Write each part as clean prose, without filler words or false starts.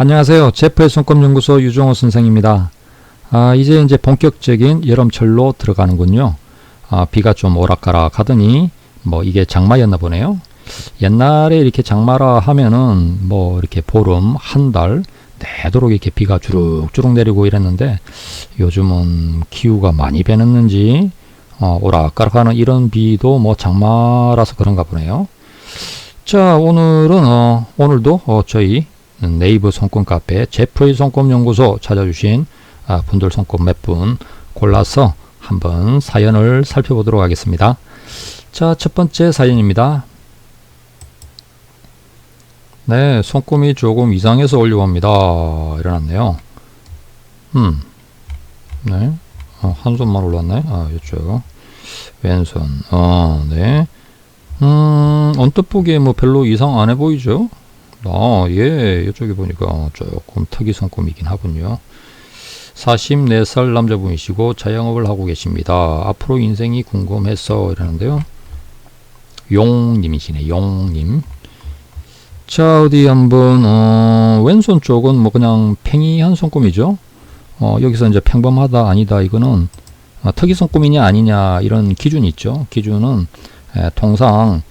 안녕하세요. 제프의 손금연구소 유종호 선생입니다. 이제 본격적인 여름철로 들어가는군요. 비가 좀 오락가락 하더니 이게 장마였나 보네요. 옛날에 이렇게 장마라 하면은 이렇게 보름, 한 달 내도록 이렇게 비가 주룩주룩 내리고 이랬는데 요즘은 기후가 많이 변했는지 오락가락하는 이런 비도 장마라서 그런가 보네요. 자, 오늘도 저희 네이버 손금 카페 제프의 손금 연구소 찾아주신 분들 손금 몇 분 골라서 한번 사연을 살펴보도록 하겠습니다. 자, 첫 번째 사연입니다. 네, 손금이 조금 이상해서 올려봅니다. 일어났네요. 네, 한 손만 올랐네. 이쪽 왼손. 네. 언뜻 보기에 별로 이상 안 해 보이죠? 예, 이쪽에 보니까 조금 특이 손금이긴 하군요. 44살 남자분이시고 자영업을 하고 계십니다. 앞으로 인생이 궁금해서 이러는데요. 용님이시네, 용님. 자, 어디 한번, 왼손 쪽은 그냥 팽이한 손금이죠. 여기서 이제 평범하다, 아니다, 이거는, 특이 손금이냐, 아니냐, 이런 기준이 있죠. 기준은, 통상,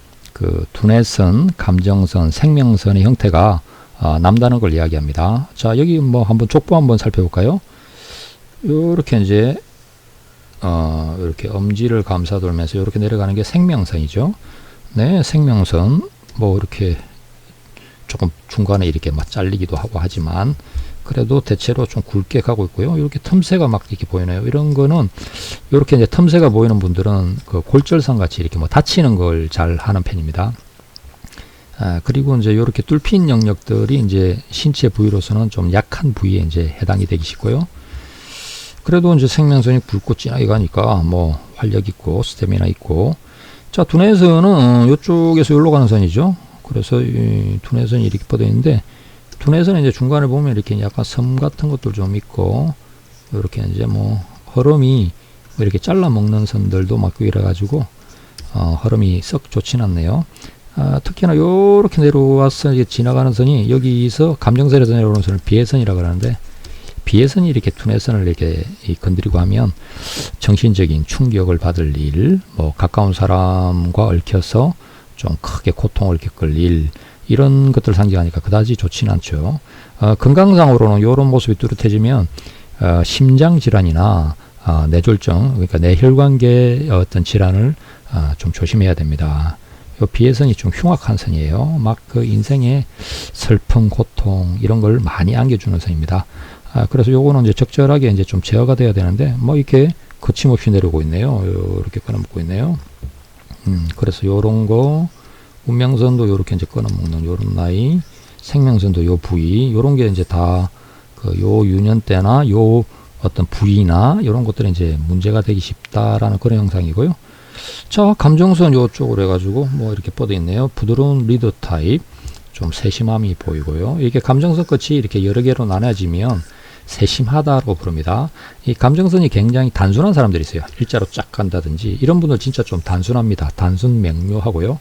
두뇌선, 감정선, 생명선의 형태가 남다른 걸 이야기합니다. 자, 여기 한번 족보 한번 살펴볼까요? 요렇게 이제 이렇게 엄지를 감싸돌면서 이렇게 내려가는 게 생명선이죠. 네, 생명선 이렇게 조금 중간에 이렇게 잘리기도 하고 하지만 그래도 대체로 좀 굵게 가고 있고요. 이렇게 틈새가 이렇게 보이네요. 이런 거는 이렇게 이제 틈새가 보이는 분들은 골절선 같이 이렇게 다치는 걸 잘 하는 편입니다. 그리고 이제 이렇게 뚫힌 영역들이 이제 신체 부위로서는 좀 약한 부위에 이제 해당이 되기 쉽고요. 그래도 이제 생명선이 굵고 진하게 가니까 활력 있고 스태미나 있고. 자, 두뇌선은 이쪽에서 여기로 가는 선이죠. 그래서 이 두뇌선이 이렇게 뻗어 있는데 두뇌선은 이제 중간에 보면 이렇게 약간 섬 같은 것들 좀 있고, 이렇게 이제 흐름이 이렇게 잘라 먹는 선들도 맞고 이래가지고, 흐름이 썩 좋진 않네요. 특히나 요렇게 내려와서 이제 지나가는 선이 여기서 감정선에서 내려오는 선을 비해선이라고 하는데, 비해선이 이렇게 두뇌선을 이렇게 건드리고 하면 정신적인 충격을 받을 일, 가까운 사람과 얽혀서 좀 크게 고통을 겪을 일, 이런 것들을 상징하니까 그다지 좋지는 않죠. 건강상으로는 이런 모습이 뚜렷해지면 심장질환이나 뇌졸중, 그러니까 뇌혈관계 어떤 질환을 좀 조심해야 됩니다. 요 비해선이 좀 흉악한 선이에요. 인생의 슬픔, 고통 이런 걸 많이 안겨주는 선입니다. 그래서 요거는 이제 적절하게 이제 좀 제어가 돼야 되는데 이렇게 거침없이 내려오고 있네요. 이렇게 끊어먹고 있네요. 그래서 요런 거 운명선도 요렇게 이제 끊어먹는 요런 나이, 생명선도 요 부위, 요런 게 이제 다 요 유년 때나 요 어떤 부위나 요런 것들이 이제 문제가 되기 쉽다라는 그런 현상이고요. 자, 감정선 요쪽으로 해가지고 이렇게 뻗어 있네요. 부드러운 리더 타입, 좀 세심함이 보이고요. 이게 감정선 끝이 이렇게 여러 개로 나눠지면 세심하다고 부릅니다. 이 감정선이 굉장히 단순한 사람들이 있어요. 일자로 쫙 간다든지 이런 분들 진짜 좀 단순합니다. 단순 명료하고요.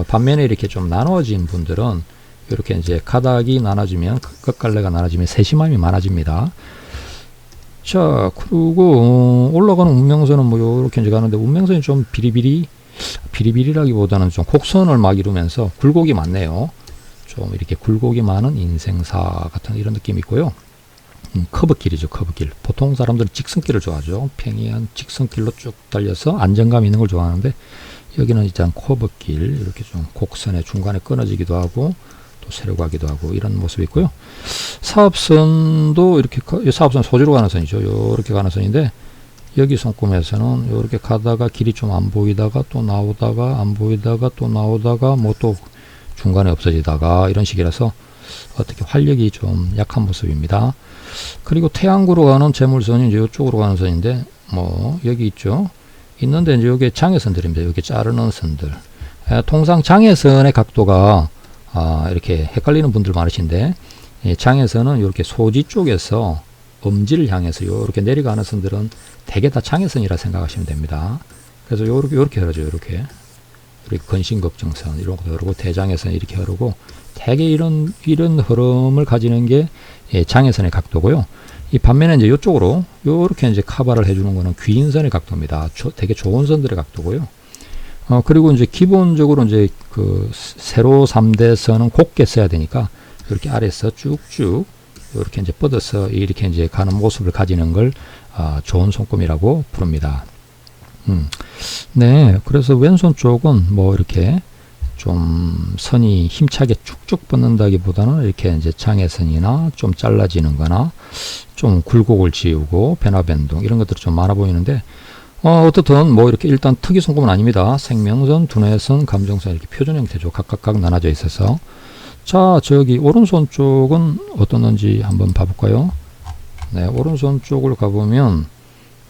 반면에 이렇게 좀 나눠진 분들은 이렇게 이제 가닥이 나눠지면 끝갈래가 나눠지면 세심함이 많아집니다. 자, 그리고 올라가는 운명선은 이렇게 이제 가는데 운명선이 좀 비리비리라기보다는 좀 곡선을 막 이루면서 굴곡이 많네요. 좀 이렇게 굴곡이 많은 인생사 같은 이런 느낌이 있고요. 커브길이죠, 커브길. 보통 사람들은 직선길을 좋아하죠. 평이한 직선길로 쭉 달려서 안정감 있는 걸 좋아하는데 여기는 일단 커브길, 이렇게 좀 곡선의 중간에 끊어지기도 하고 또 세려가기도 하고 이런 모습이 있고요. 사업선도 이렇게 사업선 소지로 가는 선이죠. 이렇게 가는 선인데 여기 손금에서는 이렇게 가다가 길이 좀 안 보이다가 또 나오다가 안 보이다가 또 나오다가 또 중간에 없어지다가 이런 식이라서 어떻게 활력이 좀 약한 모습입니다. 그리고 태양구로 가는 재물선이 이제 이쪽으로 가는 선인데 여기 있죠. 있는데 이제 여기 장애선들입니다. 여기 자르는 선들. 통상 장애선의 각도가 이렇게 헷갈리는 분들 많으신데 장애선은 이렇게 소지 쪽에서 엄지를 향해서 이렇게 내려가는 선들은 대개 다 장애선이라 생각하시면 됩니다. 그래서 이렇게 흐르죠. 이렇게 건신걱정선 이런 것도 흐르고 대장에서는 이렇게 흐르고 되게 이런 흐름을 가지는 게 장애선의 각도고요. 이 반면에 이제 이쪽으로 요렇게 이제 커버를 해주는 거는 귀인선의 각도입니다. 되게 좋은 선들의 각도고요. 그리고 이제 기본적으로 이제 그 세로 3대 선은 곱게 써야 되니까 이렇게 아래에서 쭉쭉 이렇게 이제 뻗어서 이렇게 이제 가는 모습을 가지는 걸 좋은 손금이라고 부릅니다. 네, 그래서 왼손 쪽은 뭐 이렇게 좀 선이 힘차게 쭉쭉 뻗는다기보다는 이렇게 이제 장애선이나 좀 잘라지는 거나 좀 굴곡을 지우고 변화 변동 이런 것들이 좀 많아 보이는데 어떻든 뭐 이렇게 일단 특이 손금은 아닙니다. 생명선, 두뇌선, 감정선 이렇게 표준 형태죠. 각각 나눠져 있어서. 자, 저기 오른손 쪽은 어떻는지 한번 봐볼까요? 네, 오른손 쪽을 가보면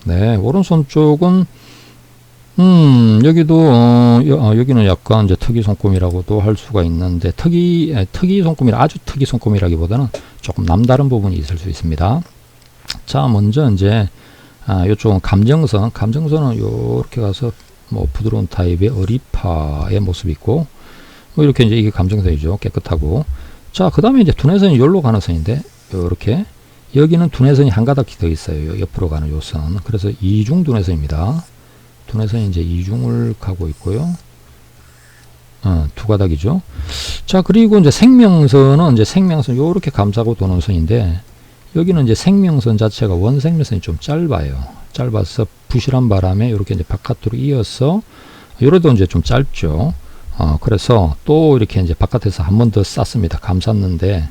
네, 오른손 쪽은 여기도 여기는 약간 이제 특이 손금이라고도 할 수가 있는데 특이 손금이라 아주 특이 손금이라기보다는 조금 남다른 부분이 있을 수 있습니다. 자, 먼저 이제 이쪽은 감정선은 요렇게 가서 뭐 부드러운 타입의 어리파의 모습이 있고 뭐 이렇게 이제 이게 감정선이죠. 깨끗하고. 자, 그 다음에 이제 두뇌선이 여기로 가는 선인데 요렇게 여기는 두뇌선이 한 가닥 더 있어요. 옆으로 가는 요 선. 그래서 이중 두뇌선입니다. 두뇌선이 이제 이중을 가고 있고요. 두 가닥이죠. 자, 그리고 이제 생명선은 이제 생명선 요렇게 감싸고 도는 선인데 여기는 이제 생명선 자체가 원생명선이 좀 짧아서 부실한 바람에 이렇게 이제 바깥으로 이어서 요래도 이제 좀 짧죠. 그래서 또 이렇게 이제 바깥에서 한 번 더 쌌습니다. 감쌌는데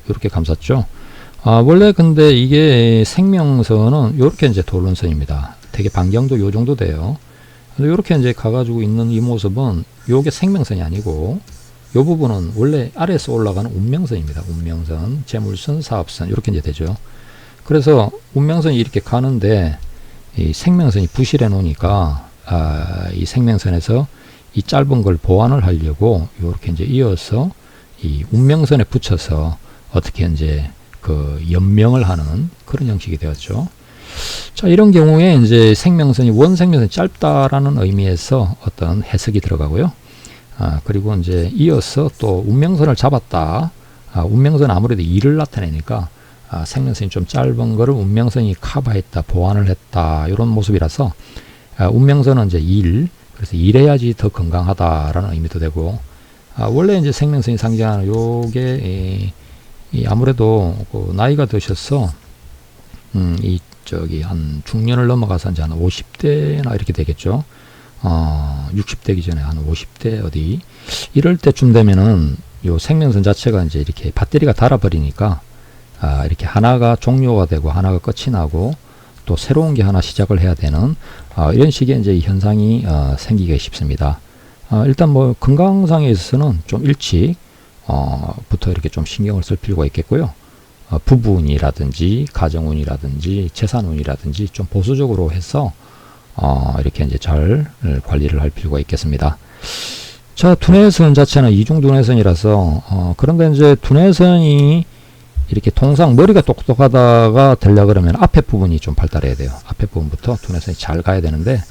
이렇게 감쌌죠. 원래 근데 이게 생명선은 이렇게 이제 도는 선입니다. 되게 반경도 요 정도 돼요. 근데 이렇게 이제 가가지고 있는 이 모습은 요게 생명선이 아니고 요 부분은 원래 아래에서 올라가는 운명선입니다. 운명선, 재물선, 사업선 이렇게 이제 되죠. 그래서 운명선이 이렇게 가는데 이 생명선이 부실해 놓으니까 이 생명선에서 이 짧은 걸 보완을 하려고 이렇게 이제 이어서 이 운명선에 붙여서 어떻게 이제 그 연명을 하는 그런 형식이 되었죠. 자, 이런 경우에 이제 생명선이 원생명선이 짧다라는 의미에서 어떤 해석이 들어가고요. 그리고 이제 이어서 또 운명선을 잡았다. 운명선은 아무래도 2를 나타내니까 생명선이 좀 짧은 거를 운명선이 커버했다, 보완을 했다 이런 모습이라서 운명선은 이제 1, 그래서 이래야지 더 건강하다라는 의미도 되고 원래 이제 생명선이 상징하는 요게 아무래도 그 나이가 드셔서 한 중년을 넘어가서 이제 한 50대나 이렇게 되겠죠. 60대기 전에 한 50대 어디 이럴 때쯤 되면은 요 생명선 자체가 이제 이렇게 배터리가 닳아버리니까 이렇게 하나가 종료가 되고 하나가 끝이 나고 또 새로운 게 하나 시작을 해야 되는 이런 식의 이제 현상이 생기기 쉽습니다. 일단 뭐 건강상에 있어서는 좀 일찍 부터 이렇게 좀 신경을 쓸 필요가 있겠고요. 부부운이라든지 가정운이라든지 재산운이라든지 좀 보수적으로 해서 이렇게 이제 잘 관리를 할 필요가 있겠습니다. 자, 두뇌선 자체는 이중 두뇌선이라서 그런데 이제 두뇌선이 이렇게 통상 머리가 똑똑하다가 되려 그러면 앞에 부분이 좀 발달해야 돼요. 앞에 부분부터 두뇌선이 잘 가야 되는데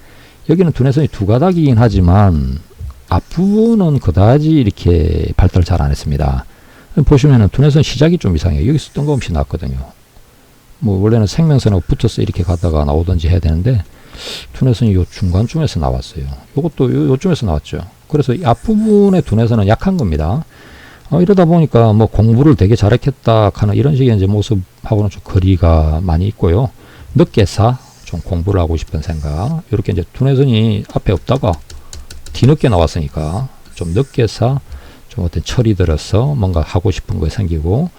여기는 두뇌선이 두 가닥이긴 하지만 앞부분은 그다지 이렇게 발달 잘 안 했습니다. 보시면은 두뇌선 시작이 좀 이상해요. 여기서 뜬금없이 나왔거든요. 뭐 원래는 생명선하고 붙어서 이렇게 가다가 나오든지 해야 되는데 두뇌선이 요 중간쯤에서 나왔어요. 요것도 요쯤에서 나왔죠. 그래서 이 앞부분의 두뇌선은 약한 겁니다. 이러다 보니까 뭐 공부를 되게 잘했겠다 하는 이런 식의 이제 모습하고는 좀 거리가 많이 있고요. 늦게서 좀 공부를 하고 싶은 생각. 이렇게 이제 두뇌선이 앞에 없다가 뒤늦게 나왔으니까 좀 늦게서 좀 어떤 철이 들어서 뭔가 하고 싶은 거에 생기고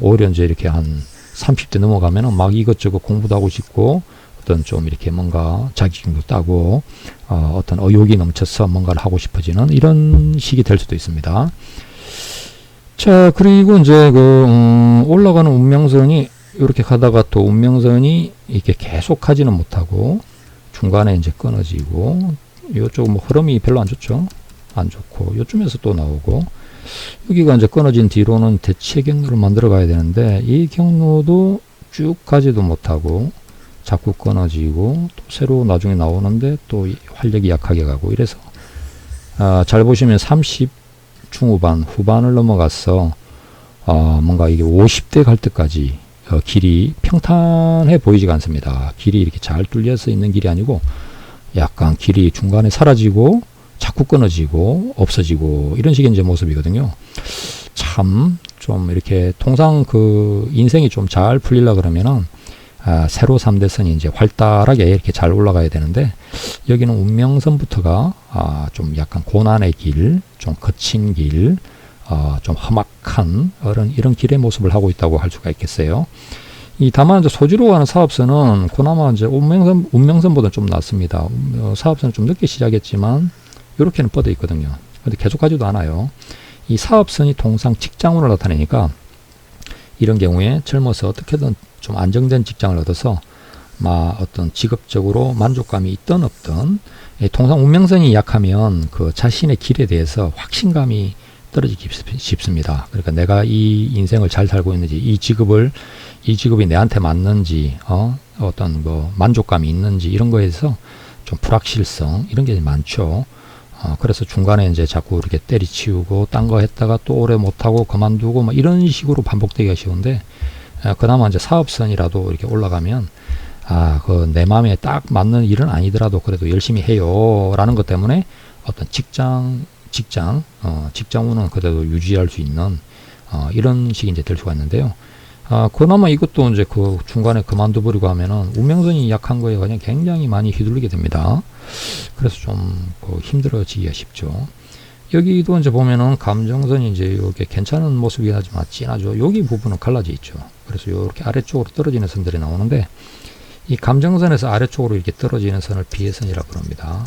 오히려 이제 이렇게 한 30대 넘어가면은 막 이것저것 공부도 하고 싶고 어떤 좀 이렇게 뭔가 자격증도 따고 어떤 의욕이 넘쳐서 뭔가를 하고 싶어지는 이런 식이 될 수도 있습니다. 자, 그리고 이제 올라가는 운명선이 이렇게 가다가 또 운명선이 이렇게 계속 가지는 못하고 중간에 이제 끊어지고 이쪽은 뭐 흐름이 별로 안 좋죠. 안 좋고 요쯤에서 또 나오고 여기가 이제 끊어진 뒤로는 대체 경로를 만들어 가야 되는데 이 경로도 쭉 가지도 못하고 자꾸 끊어지고 또 새로 나중에 나오는데 또 활력이 약하게 가고 이래서 잘 보시면 30 중후반, 후반을 넘어가서 뭔가 이게 50대 갈 때까지 길이 평탄해 보이지가 않습니다. 길이 이렇게 잘 뚫려서 있는 길이 아니고 약간 길이 중간에 사라지고 자꾸 끊어지고 없어지고 이런 식의 이제 모습이거든요. 참 좀 이렇게 통상 그 인생이 좀 잘 풀리려 그러면은 세로 3대선이 이제 활달하게 이렇게 잘 올라가야 되는데 여기는 운명선부터가 좀 약간 고난의 길, 좀 거친 길, 좀 험악한 이런 길의 모습을 하고 있다고 할 수가 있겠어요. 다만 이제 소지로 가는 사업선은 그나마 이제 운명선보다 좀 낫습니다. 사업선은 좀 늦게 시작했지만 이렇게는 뻗어 있거든요. 근데 계속 가지도 않아요. 이 사업선이 통상 직장으로 나타내니까 이런 경우에 젊어서 어떻게든 좀 안정된 직장을 얻어서 어떤 직업적으로 만족감이 있든 없든 통상 운명선이 약하면 그 자신의 길에 대해서 확신감이 떨어지기 쉽습니다. 그러니까 내가 이 인생을 잘 살고 있는지, 이 직업이 내한테 맞는지, 어떤 뭐 만족감이 있는지 이런 거에서 좀 불확실성 이런 게 많죠. 그래서 중간에 이제 자꾸 이렇게 때리치우고 딴 거 했다가 또 오래 못하고 그만두고 뭐 이런 식으로 반복되기가 쉬운데 그나마 이제 사업선이라도 이렇게 올라가면 그 내 마음에 딱 맞는 일은 아니더라도 그래도 열심히 해요 라는 것 때문에 어떤 직장운은 그래도 유지할 수 있는 이런 식이 이제 될 수가 있는데요. 그나마 이것도 이제 그 중간에 그만둬버리고 하면은 운명선이 약한 거에 그냥 굉장히 많이 휘둘리게 됩니다. 그래서 좀 힘들어지기가 쉽죠. 여기도 이제 보면은 감정선이 이제 이렇게 괜찮은 모습이긴 하지만 진하죠. 여기 부분은 갈라져 있죠. 그래서 이렇게 아래쪽으로 떨어지는 선들이 나오는데 이 감정선에서 아래쪽으로 이렇게 떨어지는 선을 비애선이라고 부릅니다.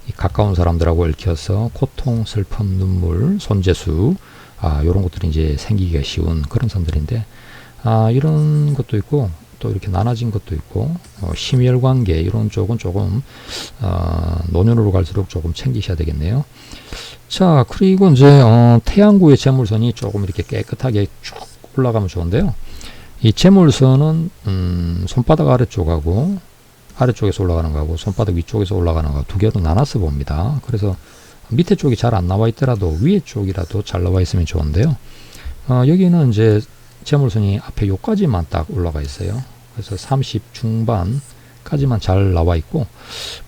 이 가까운 사람들하고 얽혀서 고통, 슬픔, 눈물, 손재수 이런 것들이 이제 생기기가 쉬운 그런 선들인데 이런 것도 있고 또 이렇게 나눠진 것도 있고 심혈관계 이런 쪽은 조금 노년으로 갈수록 조금 챙기셔야 되겠네요. 자, 그리고 이제 태양구의 재물선이 조금 이렇게 깨끗하게 쭉 올라가면 좋은데요. 이 재물선은 손바닥 아래쪽하고 아래쪽에서 올라가는 거하고 손바닥 위쪽에서 올라가는 거 두 개로 나눠서 봅니다. 그래서 밑에 쪽이 잘 안 나와 있더라도 위에 쪽이라도 잘 나와 있으면 좋은데요. 여기는 이제 재물선이 앞에 요까지만 딱 올라가 있어요. 그래서 30 중반까지만 잘 나와 있고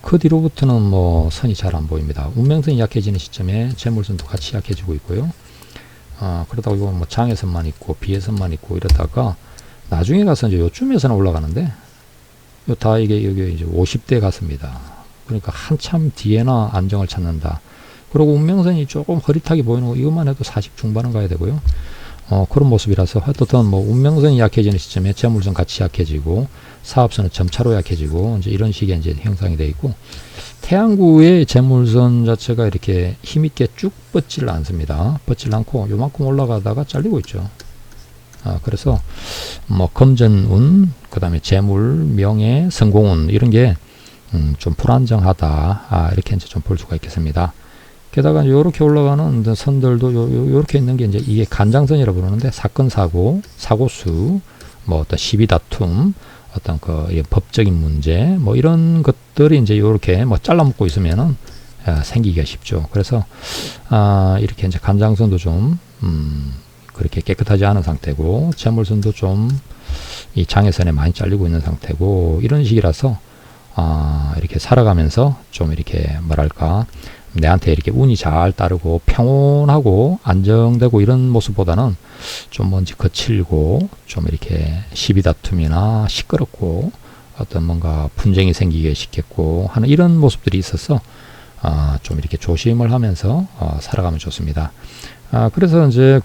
그 뒤로부터는 뭐 선이 잘 안 보입니다. 운명선이 약해지는 시점에 재물선도 같이 약해지고 있고요. 그러다가 이거 뭐 장애선만 있고 비애선만 있고 이러다가 나중에 가서 이제 요쯤에서는 올라가는데 다 이게 여기 이제 50대 같습니다. 그러니까 한참 뒤에나 안정을 찾는다. 그리고 운명선이 조금 흐릿하게 보이는 거 이것만 해도 40 중반은 가야 되고요. 그런 모습이라서 하여튼 뭐 운명선이 약해지는 시점에 재물선 같이 약해지고 사업선은 점차로 약해지고 이제 이런 식의 이제 형상이 되어 있고 태양구의 재물선 자체가 이렇게 힘있게 쭉 뻗지를 않습니다. 뻗질 않고 요만큼 올라가다가 잘리고 있죠. 그래서 뭐 금전운, 그 다음에 재물, 명예, 성공운 이런 게 좀 불안정하다 이렇게 이제 좀 볼 수가 있겠습니다. 게다가 이렇게 올라가는 선들도 요렇게 있는 게 이제 이게 간장선이라고 부르는데 사건 사고, 사고수, 뭐 어떤 시비 다툼, 어떤 그 법적인 문제, 뭐 이런 것들이 이제 요렇게 뭐 잘라먹고 있으면은 생기기가 쉽죠. 그래서 이렇게 이제 간장선도 좀 그렇게 깨끗하지 않은 상태고 재물선도 좀 이 장애선에 많이 잘리고 있는 상태고 이런 식이라서 이렇게 살아가면서 좀 이렇게 뭐랄까 내한테 이렇게 운이 잘 따르고 평온하고 안정되고 이런 모습보다는 좀 뭔지 거칠고 좀 이렇게 시비다툼이나 시끄럽고 어떤 뭔가 분쟁이 생기게 쉽겠고 하는 이런 모습들이 있어서 좀 이렇게 조심을 하면서 살아가면 좋습니다. 그래서 이제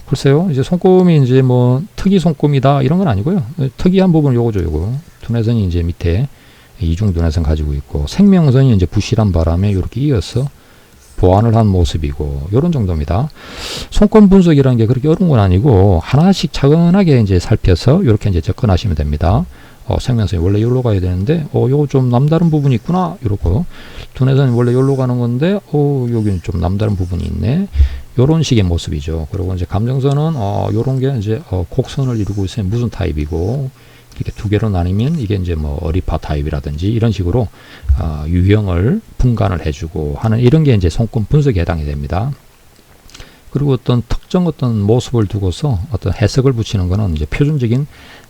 글쎄요, 이제 손금이 이제 뭐 특이 손금이다 이런 건 아니고요. 특이한 부분 요거죠, 요거. 두뇌선이 이제 밑에 이중 두뇌선 가지고 있고 생명선이 이제 부실한 바람에 이렇게 이어서 보완을 한 모습이고 요런 정도입니다. 손금 분석이라는 게 그렇게 어려운 건 아니고 하나씩 차근하게 이제 살펴서 이렇게 이제 접근하시면 됩니다. 생명선이 원래 여기로 가야 되는데 요거 좀 남다른 부분이 있구나 이러고 두뇌선이 원래 여기로 가는 건데 여기는 좀 남다른 부분이 있네. 요런 식의 모습이죠. 그리고 이제 감정선은 요런 게 이제 곡선을 이루고 있으면 무슨 타입이고 이렇게 두 개로 나뉘면 이게 이제 뭐 어리파 타입이라든지 이런 식으로 유형을 분간을 해주고 하는 이런 게 이제 손금 분석에 해당이 됩니다. 그리고 어떤 특정 어떤 모습을 두고서 어떤 해석을 붙이는 거는 이제 표준적인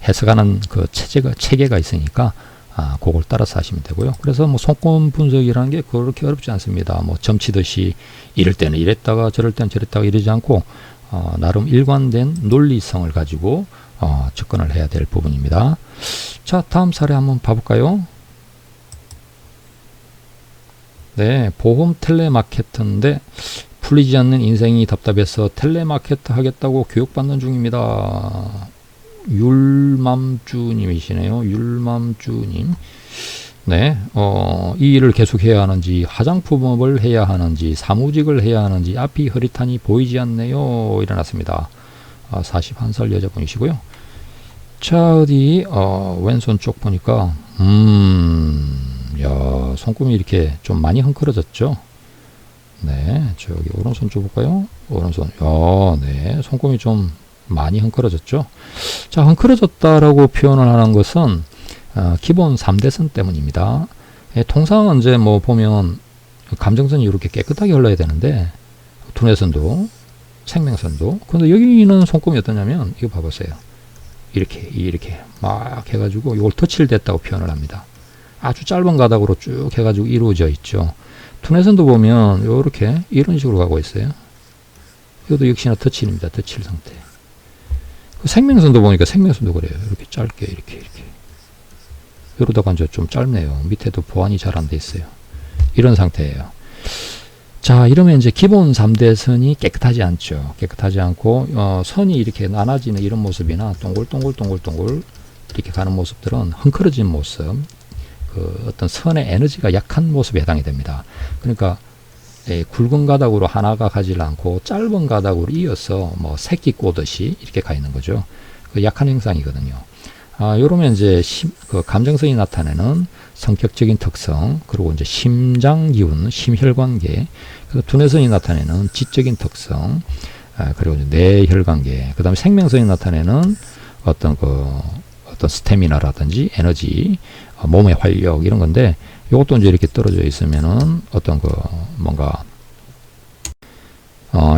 해석하는 그 체계가 있으니까 그걸 따라서 하시면 되고요. 그래서 뭐 손금 분석이라는 게 그렇게 어렵지 않습니다. 뭐 점치듯이 이럴 때는 이랬다가 저럴 때는 저랬다가 이러지 않고 나름 일관된 논리성을 가지고 접근을 해야 될 부분입니다. 자, 다음 사례 한번 봐볼까요? 네, 보험 텔레마케터인데 풀리지 않는 인생이 답답해서 텔레마케터 하겠다고 교육받는 중입니다. 율맘주님이시네요. 율맘주님. 네, 이 일을 계속 해야 하는지, 화장품업을 해야 하는지, 사무직을 해야 하는지, 앞이 흐릿하니 보이지 않네요. 일어났습니다. 41살 여자분이시고요. 자, 어디, 왼손 쪽 보니까, 야, 손금이 이렇게 좀 많이 헝클어졌죠? 네, 저기 오른손 쪽 볼까요? 오른손. 네, 손금이 좀 많이 헝클어졌죠. 자, 헝클어졌다라고 표현을 하는 것은 기본 3대선 때문입니다. 통상 이제 뭐 보면 감정선이 이렇게 깨끗하게 흘러야 되는데 두뇌선도 생명선도. 근데 여기는 손금이 어떠냐면 이거 봐보세요. 이렇게 막 해가지고 이걸 터치됐다고 표현을 합니다. 아주 짧은 가닥으로 쭉 해가지고 이루어져 있죠. 두뇌선도 보면 이렇게 이런 식으로 가고 있어요. 이것도 역시나 터치입니다. 터치 상태. 그 생명선도 보니까 생명선도 그래요. 이렇게 짧게 이렇게 이러다가 이제 좀 짧네요. 밑에도 보완이 잘 안 돼 있어요. 이런 상태예요. 자, 이러면 이제 기본 3대선이 깨끗하지 않죠. 깨끗하지 않고 선이 이렇게 나눠지는 이런 모습이나 동글동글 이렇게 가는 모습들은 헝클어진 모습, 그 어떤 선의 에너지가 약한 모습에 해당이 됩니다. 그러니까 굵은 가닥으로 하나가 가지 않고 짧은 가닥으로 이어서 뭐 새끼 꼬듯이 이렇게 가 있는 거죠. 그 약한 현상이거든요. 요러면 이제 그 감정선이 나타내는 성격적인 특성, 그리고 이제 심장 기운, 심혈관계, 그 두뇌선이 나타내는 지적인 특성, 그리고 이제 뇌혈관계, 그 다음에 생명선이 나타내는 어떤 스태미나라든지 에너지, 몸의 활력 이런 건데, 이것도 이제 이렇게 떨어져 있으면은 어떤 뭔가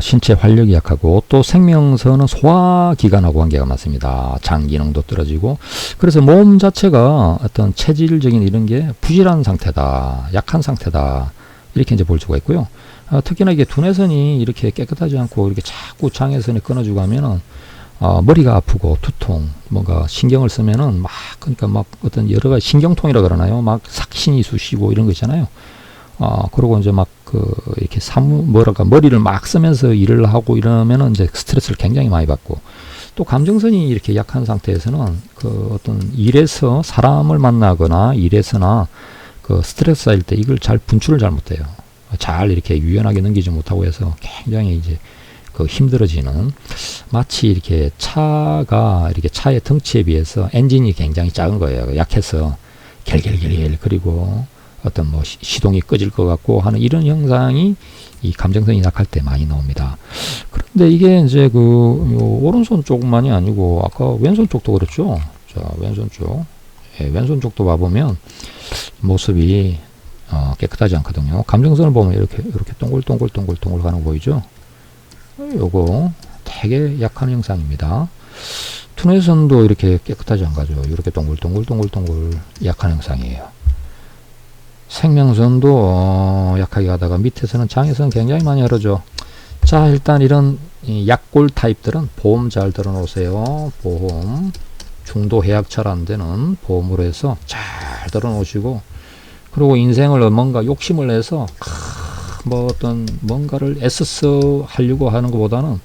신체 활력이 약하고, 또 생명선은 소화기관하고 관계가 많습니다. 장 기능도 떨어지고, 그래서 몸 자체가 어떤 체질적인 이런 게 부실한 상태다, 약한 상태다, 이렇게 이제 볼 수가 있고요. 특히나 이게 두뇌선이 이렇게 깨끗하지 않고 이렇게 자꾸 장애선이 끊어지고 하면은 머리가 아프고 두통, 뭔가 신경을 쓰면은 그러니까 어떤 여러 가지 신경통이라 그러나요? 막 삭신이 쑤시고 이런 거 있잖아요. 그러고 이제 이렇게 머리를 막 쓰면서 일을 하고 이러면은 이제 스트레스를 굉장히 많이 받고, 또 감정선이 이렇게 약한 상태에서는 어떤 일에서 사람을 만나거나 일에서나 스트레스 쌓일 때 이걸 분출을 잘 못해요. 잘 이렇게 유연하게 넘기지 못하고 해서 굉장히 이제 힘들어지는, 마치 이렇게 차의 덩치에 비해서 엔진이 굉장히 작은 거예요. 약해서 겔겔겔, 그리고 어떤 시동이 꺼질 것 같고 하는 이런 현상이 이 감정선이 약할 때 많이 나옵니다. 그런데 이게 이제 오른손 쪽만이 아니고 아까 왼손 쪽도 그렇죠. 자, 왼손 쪽. 왼손 쪽도 봐보면 모습이 깨끗하지 않거든요. 감정선을 보면 이렇게 동글동글 가는 거 보이죠? 요거 되게 약한 형상입니다. 투뇌선도 이렇게 깨끗하지 않가죠. 이렇게 동글동글 약한 형상이에요. 생명선도 약하게 가다가 밑에서는 장애선 굉장히 많이 흐르죠. 자, 일단 이런 약골 타입들은 보험 잘 들어놓으세요. 보험 중도 해약 잘 안 되는 보험으로 해서 잘 들어놓으시고, 그리고 인생을 뭔가 욕심을 내서 뭔가를 애써서 하려고 하는 것보다는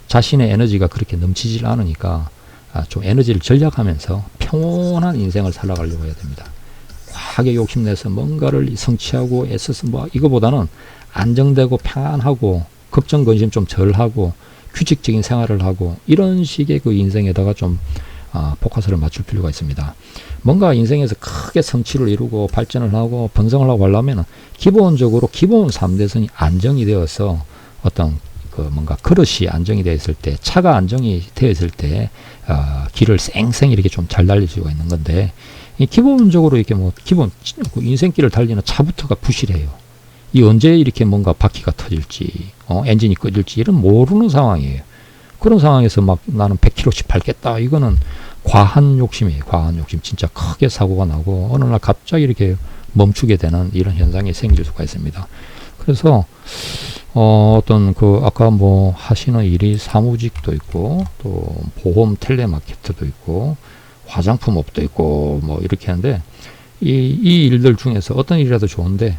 자신의 에너지가 그렇게 넘치질 않으니까 좀 에너지를 절약하면서 평온한 인생을 살아가려고 해야 됩니다. 과하게 욕심내서 뭔가를 성취하고 애써서 이거보다는 안정되고 평안하고 걱정 근심 좀 덜하고 규칙적인 생활을 하고 이런 식의 인생에다가 좀 포커스를 맞출 필요가 있습니다. 뭔가 인생에서 크게 성취를 이루고 발전을 하고 번성을 하고 하려면 기본적으로 기본 3대선이 안정이 되어서 어떤 뭔가 그릇이 안정이 되어 있을 때, 차가 안정이 되어 있을 때 길을 쌩쌩 이렇게 좀 잘 달릴 수가 있는 건데, 기본적으로 이렇게 기본 인생길을 달리는 차부터가 부실해요. 이 언제 이렇게 뭔가 바퀴가 터질지, 엔진이 꺼질지 이런 모르는 상황이에요. 그런 상황에서 막 나는 100km씩 밟겠다. 이거는 과한 욕심이에요. 과한 욕심. 진짜 크게 사고가 나고 어느 날 갑자기 이렇게 멈추게 되는 이런 현상이 생길 수가 있습니다. 그래서 어떤 그 아까 뭐 하시는 일이 사무직도 있고 또 보험 텔레마케터도 있고 화장품업도 있고 뭐 이렇게 하는데 이 일들 중에서 어떤 일이라도 좋은데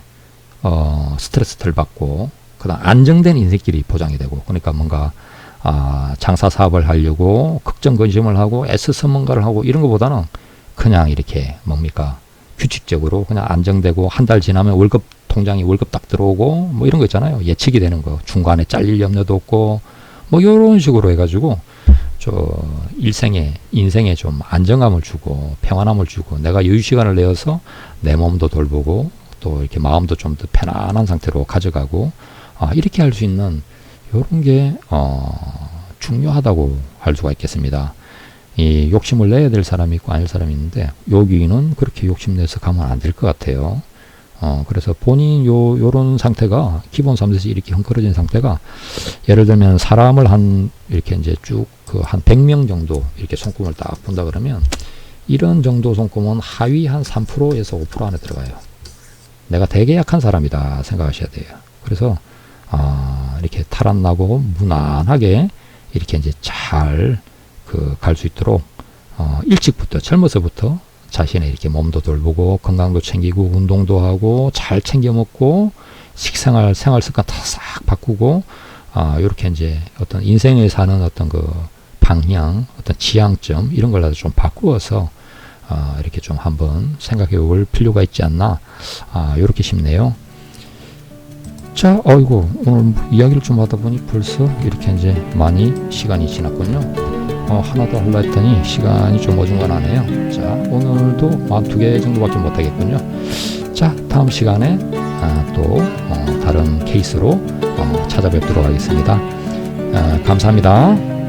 스트레스를 받고 그다음 안정된 인생길이 보장이 되고 그러니까 뭔가 장사 사업을 하려고 걱정건심을 하고 애써서 뭔가를 하고 이런 것보다는 그냥 이렇게 뭡니까 규칙적으로 그냥 안정되고 한 달 지나면 통장에 월급 딱 들어오고 뭐 이런 거 있잖아요. 예측이 되는 거 중간에 잘릴 염려도 없고 뭐 이런 식으로 해가지고 인생에 좀 안정감을 주고 평안함을 주고 내가 여유 시간을 내어서 내 몸도 돌보고 또 이렇게 마음도 좀 더 편안한 상태로 가져가고 이렇게 할 수 있는 이런 게 중요하다고 할 수가 있겠습니다. 이 욕심을 내야 될 사람이 있고 아닐 사람이 있는데 여기는 그렇게 욕심내서 가면 안 될 것 같아요. 그래서 본인 요런 상태가 기본 3세에서 이렇게 헝클어진 상태가 예를 들면 사람을 이렇게 이제 쭉 한 100명 정도 이렇게 손금을 딱 본다 그러면 이런 정도 손금은 하위 한 3%에서 5% 안에 들어가요. 내가 되게 약한 사람이다 생각하셔야 돼요. 그래서 이렇게 탈 안 나고 무난하게 이렇게 이제 잘 갈 수 있도록 일찍부터 젊어서부터 자신의 이렇게 몸도 돌보고 건강도 챙기고 운동도 하고 잘 챙겨 먹고 생활 습관 다 싹 바꾸고 이렇게 이제 어떤 인생에 사는 어떤 그 방향, 어떤 지향점 이런 걸 좀 바꾸어서 이렇게 좀 한번 생각해 볼 필요가 있지 않나 이렇게 싶네요. 자, 어이구 오늘 이야기를 좀 하다 보니 벌써 이렇게 이제 많이 시간이 지났군요. 하나 더 하려 했더니 시간이 좀 어중간하네요. 자, 오늘도 42개 정도밖에 못하겠군요. 자, 다음 시간에 또 다른 케이스로 찾아뵙도록 하겠습니다. 감사합니다.